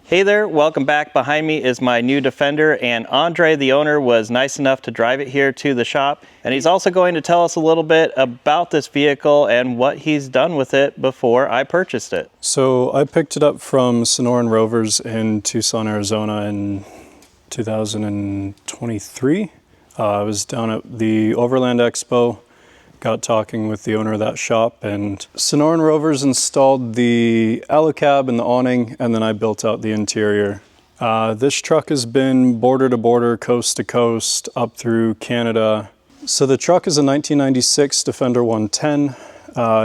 Hey there, welcome back. Behind me is my new Defender, and Andre, the owner, was nice enough to drive it here to the shop. And he's also going to tell us a little bit about this vehicle and what he's done with it before I purchased it. So I picked it up from Sonoran Rovers in Tucson, Arizona in 2023. I was down at the Overland Expo, got talking with the owner of that shop, and Sonoran Rovers installed the AluCab and the awning, and then I built out the interior. This truck has been border to border, coast to coast, up through Canada. So the truck is a 1996 Defender 110.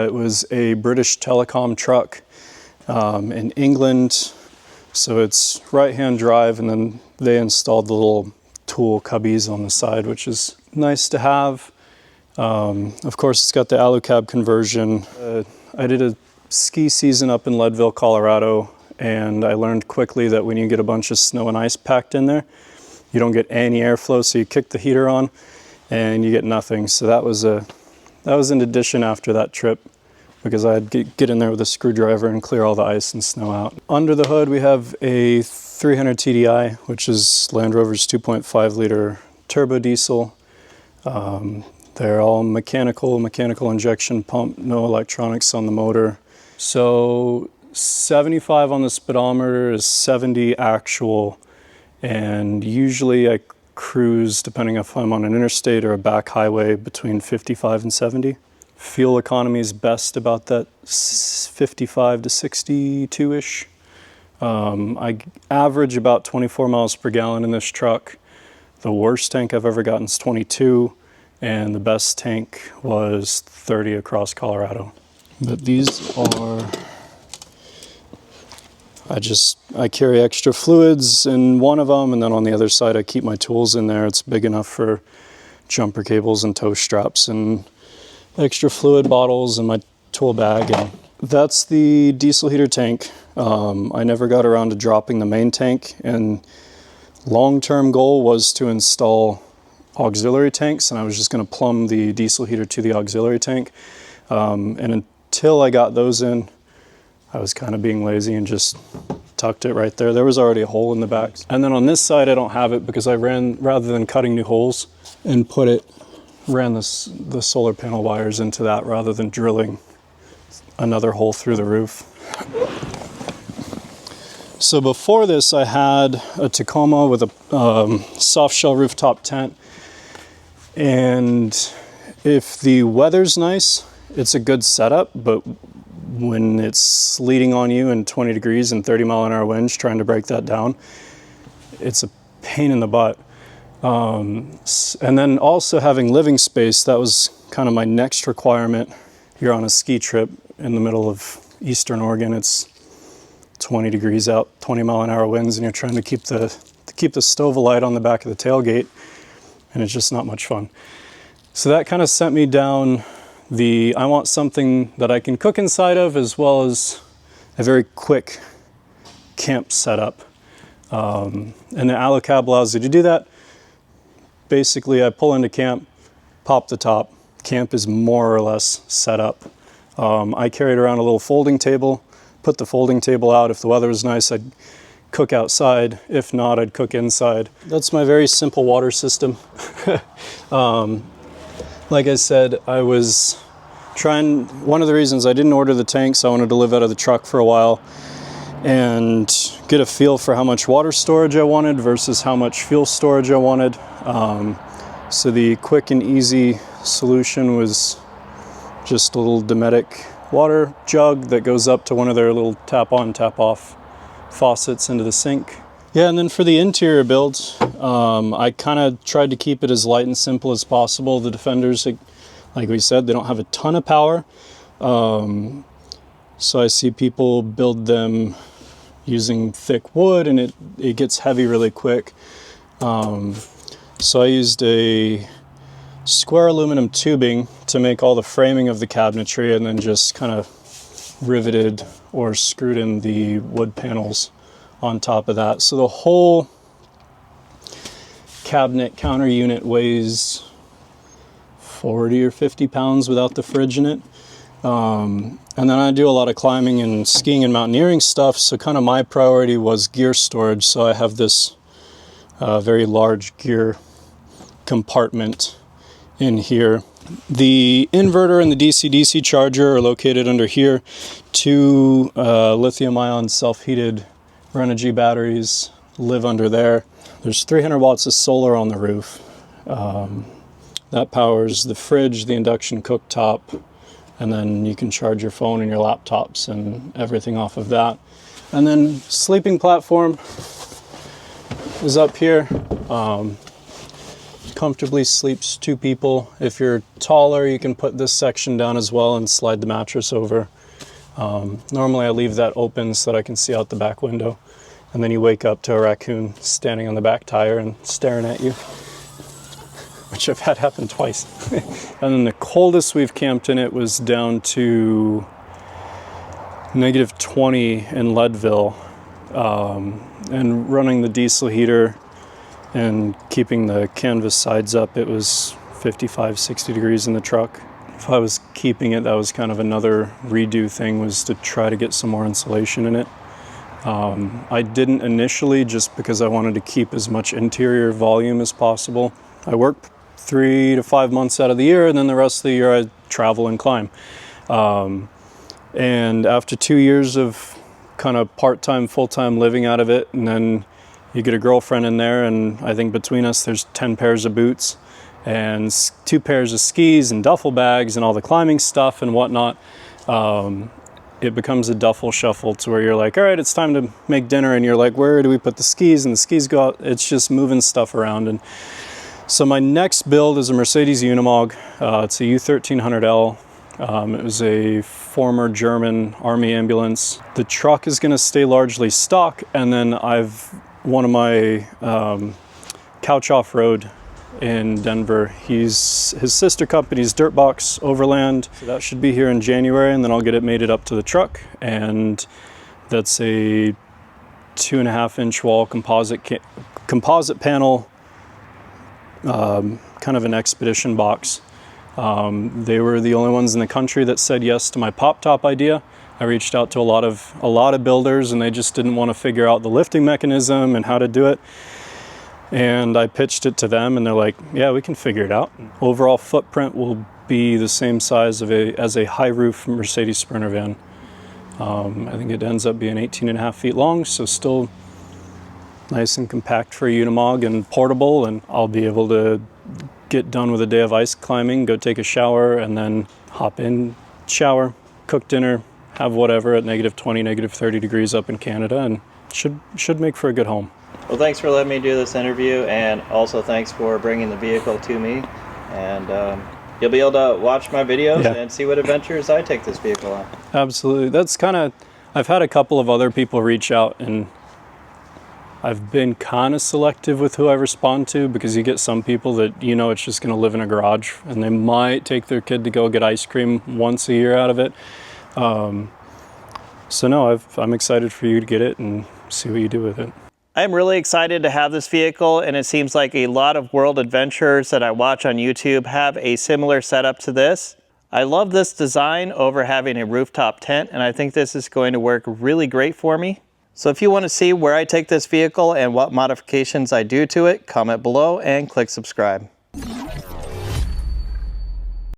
It was a British Telecom truck in England. So it's right-hand drive, and then they installed the little tool cubbies on the side, which is nice to have. Of course, it's got the AluCab conversion. I did a ski season up in Leadville, Colorado, and I learned quickly that when you get a bunch of snow and ice packed in there, you don't get any airflow, so you kick the heater on and you get nothing. So that was an addition after that trip, because I'd get in there with a screwdriver and clear all the ice and snow out. Under the hood, we have a 300 TDI, which is Land Rover's 2.5 liter turbo diesel. They're all mechanical injection pump, no electronics on the motor. So 75 on the speedometer is 70 actual, and usually I cruise, depending if I'm on an interstate or a back highway, between 55 and 70. Fuel economy is best about that 55 to 62-ish. I average about 24 miles per gallon in this truck. The worst tank I've ever gotten is 22. And the best tank was 30 across Colorado. But these are, I carry extra fluids in one of them, and then on the other side I keep my tools in there. It's big enough for jumper cables and tow straps and extra fluid bottles in my tool bag. And that's the diesel heater tank. I never got around to dropping the main tank, and long-term goal was to install auxiliary tanks, and I was just going to plumb the diesel heater to the auxiliary tank. And until I got those in, I was kind of being lazy and just tucked it right there. There was already a hole in the back. And then on this side, I don't have it because I rather than cutting new holes and ran the solar panel wires into that rather than drilling another hole through the roof. So before this, I had a Tacoma with a soft shell rooftop tent. And if the weather's nice, it's a good setup, but when it's sleeting on you in 20 degrees and 30-mile-an-hour winds, trying to break that down, it's a pain in the butt. And then also having living space, that was kind of my next requirement. You're on a ski trip in the middle of Eastern Oregon, it's 20 degrees out, 20-mile-an-hour winds, and you're trying to keep the stove alight on the back of the tailgate, and it's just not much fun. So that kind of sent me down I want something that I can cook inside of, as well as a very quick camp setup. And the AluCab allows you to do that. Basically, I pull into camp, pop the top. Camp is more or less set up. I carried around a little folding table, put the folding table out. If the weather was nice, I'd cook outside. If not, I'd cook inside. That's my very simple water system. Like I said, I was one of the reasons I didn't order the tanks, I wanted to live out of the truck for a while and get a feel for how much water storage I wanted versus how much fuel storage I wanted. So the quick and easy solution was just a little Dometic water jug that goes up to one of their little tap on, tap off faucets into the sink. Yeah, and then for the interior build, I kind of tried to keep it as light and simple as possible. The Defenders, like we said, they don't have a ton of power. So I see people build them using thick wood, and it gets heavy really quick. So I used a square aluminum tubing to make all the framing of the cabinetry, and then just kind of riveted or screwed in the wood panels on top of that. So the whole cabinet counter unit weighs 40 or 50 pounds without the fridge in it. And then I do a lot of climbing and skiing and mountaineering stuff, so kind of my priority was gear storage. So I have this very large gear compartment in here. The inverter and the DC-DC charger are located under here. 2 lithium-ion self-heated Renogy batteries live under there. There's 300 watts of solar on the roof. That powers the fridge, the induction cooktop, and then you can charge your phone and your laptops and everything off of that. And then sleeping platform is up here. Comfortably sleeps 2 people. If you're taller, you can put this section down as well and slide the mattress over. Normally I leave that open so that I can see out the back window. And then you wake up to a raccoon standing on the back tire and staring at you, which I've had happen twice. And then the coldest we've camped in it was down to -20 in Leadville. And running the diesel heater and keeping the canvas sides up, it was 55, 60 degrees in the truck. If I was keeping it, that was kind of another redo thing, was to try to get some more insulation in it. I didn't initially, just because I wanted to keep as much interior volume as possible. I work 3 to 5 months out of the year, and then the rest of the year I travel and climb. And after 2 years of kind of part-time, full-time living out of it, and then you get a girlfriend in there, and I think between us there's 10 pairs of boots and 2 pairs of skis and duffel bags and all the climbing stuff and whatnot. It becomes a duffel shuffle to where you're like, all right, it's time to make dinner, and you're like, where do we put the skis? And the skis go out. It's just moving stuff around. And so my next build is a Mercedes Unimog. It's a U1300L. It was a former German army ambulance. The truck is going to stay largely stock, and then one of my Couch Off-Road in Denver, his sister company's Dirtbox Overland. So that should be here in January, and then I'll get it mated up to the truck. And that's a 2.5-inch wall composite panel, kind of an expedition box. They were the only ones in the country that said yes to my pop top idea. I reached out to a lot of builders, and they just didn't want to figure out the lifting mechanism and how to do it. And I pitched it to them, and they're like, yeah, we can figure it out. Overall footprint will be the same size as a high roof Mercedes Sprinter van. I think it ends up being 18.5 feet long, so still nice and compact for a Unimog and portable, and I'll be able to get done with a day of ice climbing, go take a shower, and then hop in, shower, cook dinner, have whatever at -20, -30 degrees up in Canada, and should make for a good home. Well, thanks for letting me do this interview, and also thanks for bringing the vehicle to me. And you'll be able to watch my videos and see what adventures I take this vehicle on. Absolutely. That's kind of, I've had a couple of other people reach out, and I've been kind of selective with who I respond to, because you get some people that, you know, it's just going to live in a garage, and they might take their kid to go get ice cream once a year out of it. So no, I'm excited for you to get it and see what you do with it. I'm really excited to have this vehicle, and it seems like a lot of world adventurers that I watch on YouTube have a similar setup to this. I love this design over having a rooftop tent, and I think this is going to work really great for me. So if you want to see where I take this vehicle and what modifications I do to it, comment below and click subscribe.